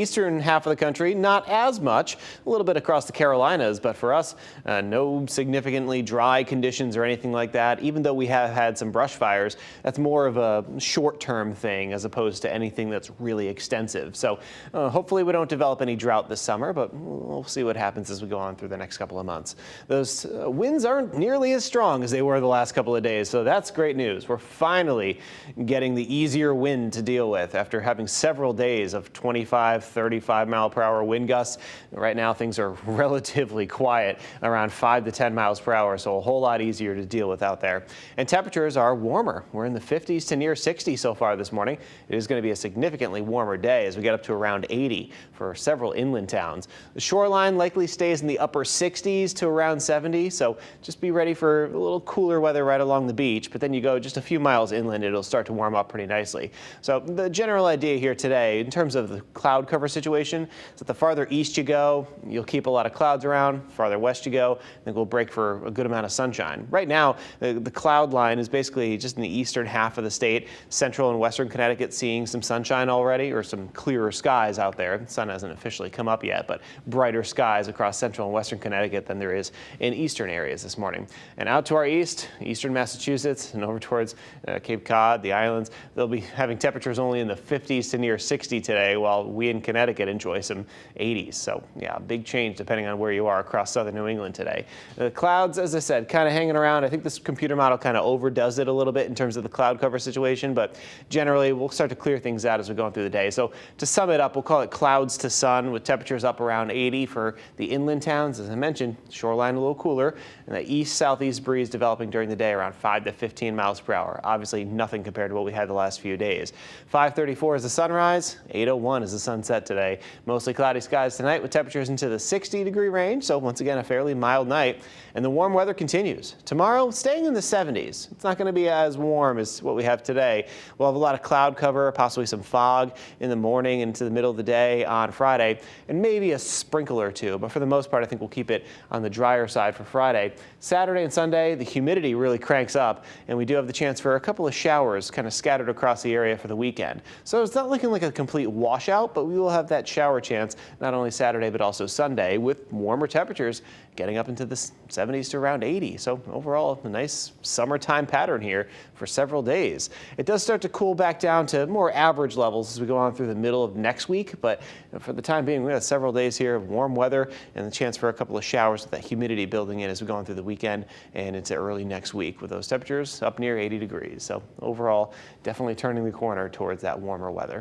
Eastern half of the country, not as much, a little bit across the Carolinas, but for us, no significantly dry conditions or anything like that. Even though we have had some brush fires, that's more of a short-term thing as opposed to anything that's really extensive. So hopefully we don't develop any drought this summer, but we'll see what happens as we go on through the next couple of months. Those winds aren't nearly as strong as they were the last couple of days, so that's great news. We're finally getting the easier wind to deal with after having several days of 35-mile-per-hour wind gusts. Right now things are relatively quiet, around 5 to 10 miles per hour, so a whole lot easier to deal with out there. And temperatures are warmer. We're in the 50s to near 60 so far this morning. It is going to be a significantly warmer day as we get up to around 80 for several inland towns. The shoreline likely stays in the upper 60s to around 70, so just be ready for a little cooler weather right along the beach, but then you go just a few miles inland, it'll start to warm up pretty nicely. So the general idea here today in terms of the cloud cover situation is that the farther east you go, you'll keep a lot of clouds around. Farther west you go, I think we'll break for a good amount of sunshine. Right now, the cloud line is basically just in the eastern half of the state. Central and western Connecticut seeing some sunshine already, or some clearer skies out there. The sun hasn't officially come up yet, but brighter skies across central and western Connecticut than there is in eastern areas this morning. And out to our east, eastern Massachusetts, and over towards Cape Cod, the islands, they'll be having temperatures only in the 50s to near 60 today, while we in Connecticut enjoy some 80s. So yeah, big change depending on where you are across southern New England today. The clouds, as I said, kind of hanging around. I think this computer model kind of overdoes it a little bit in terms of the cloud cover situation, but generally we'll start to clear things out as we go on through the day. So to sum it up, we'll call it clouds to sun with temperatures up around 80 for the inland towns. As I mentioned, shoreline a little cooler, and the east-southeast breeze developing during the day around 5 to 15 miles per hour. Obviously nothing compared to what we had the last few days. 5:34 is the sunrise, 8:01 is the sunset today. Mostly cloudy skies tonight with temperatures into the 60-degree range, so once again a fairly mild night. And the warm weather continues. Tomorrow, staying in the 70s. It's not going to be as warm as what we have today. We'll have a lot of cloud cover, possibly some fog in the morning into the middle of the day on Friday, and maybe a sprinkle or two. But for the most part, I think we'll keep it on the drier side for Friday. Saturday and Sunday, the humidity really cranks up, and we do have the chance for a couple of showers kind of scattered across the area for the weekend. So it's not looking like a complete washout, but we will have that shower chance not only Saturday but also Sunday, with warmer temperatures getting up into the 70s to around 80. So overall, a nice summertime pattern here for several days. It does start to cool back down to more average levels as we go on through the middle of next week, but for the time being, we have several days here of warm weather and the chance for a couple of showers with that humidity building in as we go on through the weekend and into early next week with those temperatures up near 80 degrees. So overall, definitely turning the corner towards that warmer weather.